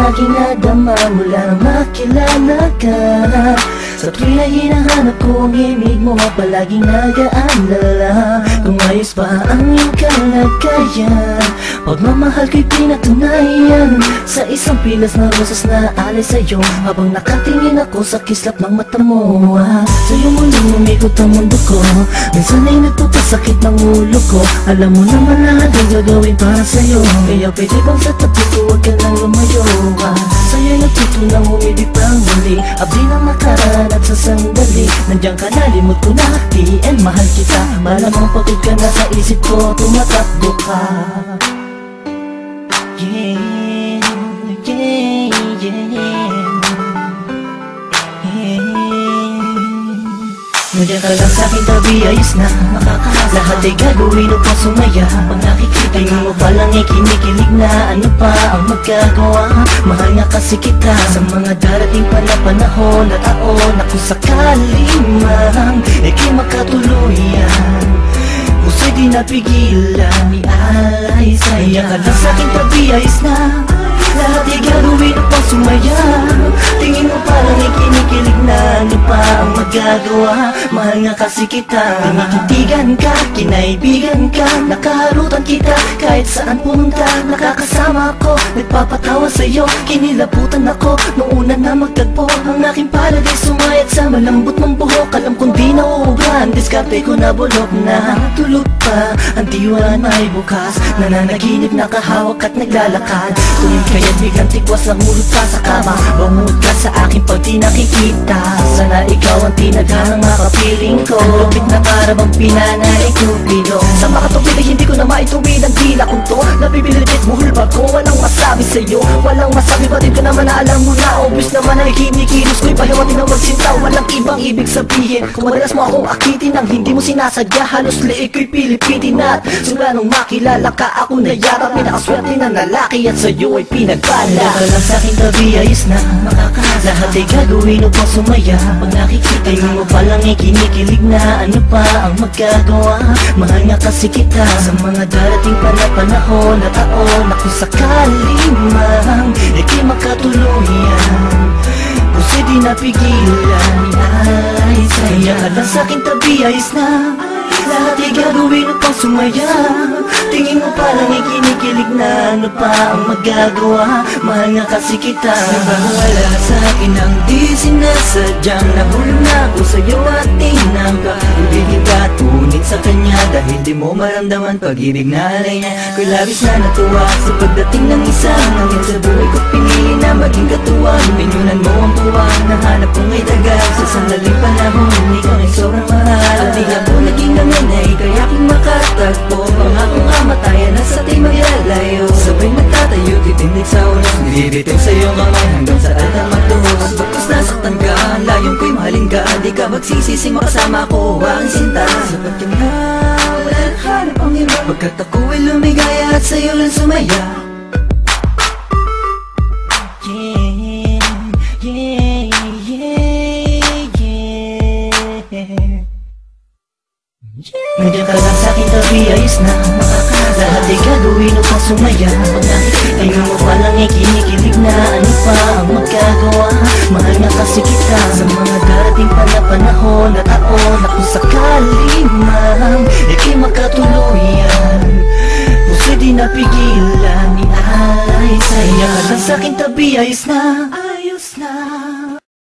aking nadama mula nang makilala ka. Sa tuwing na hinahanap ko ang himig mo, palaging nag-aalala kung ayos pa ang iyong kalagayan. Pagmamahal ko'y pinatunayan sa isang pilas na rosas na alay sa'yo, habang nakatingin ako sa kislap ng mata mo. Sa'yo muling umikot ang mundo ko, minsan ay nagpapasakit ng ulo ko. Alam mo naman lahat ang gagawin para sa'yo, kaya pwede bang sa tabi ko huwag ka nang lumayo. Sa'yo'y natutunang umibig pang muli, abdi ng nakaraan at sa sandali nandiyan ka na, limot ko na, PN mahal kita. Malamang pagod ka na sa isip ko, tumatakbo ka. Yeah, yeah, yeah, yeah. Nandiyan ka lang sa'king tabi, ayos na lahat ay gagawin upang sumaya. Pag nakikita mo palang kinikilig na, ano pa ang magagawa? Mahal nga kasi kita sa mga darating pa na panahon at taon na kung sakali man ika'y makatuluyan, puso'y di napigilan ni alay sa'yo. Nandiyan ka lang sa'king tabi, ayos na lahat ay gagawin upang sumaya. Tingin mo parang kinikilig na, ano pa ang magagawa? Mahal nga kasi kita, tinititigan ka, kinaibigan ka, nakaharutan kita kahit saan pumunta. Nakakasama ako, nagpapatawa sa'yo, kinilabutan ako nung una na magtagpo. Ang aking paradise sumayat sa malambot mong buhok. Alam kong di nauugan, diskarte ko na bulok na. Tulog pa, ang diwa may bukas, nananaginip, nakahawak at naglalakad. Tuwing kaya't biglang tikwas ang ulo pa sa kama, bumungod ka sa akin pag di nakikita. Sana ikaw ang tinadhang makapiling ko, ang lupit na karabang pinanay Cupido. Sa makatupid ay hindi ko na maituwid ang dila kong to. Nabibilitit buhol ba ko, walang masabi sa'yo, walang masabi, batid ka naman na alam mo na. Obvious naman ay kinikilos ko'y pahiwatin na magsinta, walang ibang ibig sabihin. Kung madalas mo akong akitin ang hindi mo sinasadya, halos liig ko'y pilipitin at simula nung makilala ka ako na yata pinakaswerte na lalaki at sa'yo ay pinagpala. Ka lang sa'king tabi, ayos na lahat ay gagawin upang sumaya. Pag nakikita mo palang kinikilig na, ano pa ang magagawa? Mahal nga kasi kita sa mga darating pa na panahon at taon na kung sakali man ika'y makatuluyan, puso'y di napigilan ni alay sa'yo. Kaya ka lang sa'king tabi, ayos na lahat ay gagawin upang sumaya. Tingin mo parang kinikilig na, ano pa ang magagawa? Mahal nga kasi kita. Nabawala sa'kin ang di sinasadyang nahulog na ako sa'yo at tinangka. Hindi kita tunit sa kanya dahil di mo maramdaman pag-ibig na alay niya. Ko'y labis na natuwa sa pagdating ng isang hangin sa buhay ko, pinili na maging katuwang. Pinunan mo ang puwang, nahanap kong may tagal sa sandaling panahon, ikaw ay sobrang mahal. At di ako naging nanganay kaya aking makatagpo, pangakong kamatayan na sa ating maglalayo. Sabay nagtatayo, titindig sa ulos, nilibitaw sa iyong kamay hanggang sa altang matuhos. Bagkus nasaktan ka, ang layong ko'y mahalin ka, di ka magsisising makasama ko ang sinta. Sapat ka na, wala na hanap ang iba, pagkat ako'y lumigaya at sa'yo lang sumaya. Nandiyan ka lang sa'king tabi, ayos na lahat ay gagawin upang sumaya. Pag nakikita mo palang kinikilig na, ano pa ang magagawa? Mahal nga kasi kita sa mga darating pa na panahon at taon na kung sakali man ika'y makatuluyan, puso'y di napigilan ni alay sa'yo. Kaya ka lang sa'king tabi, ayos na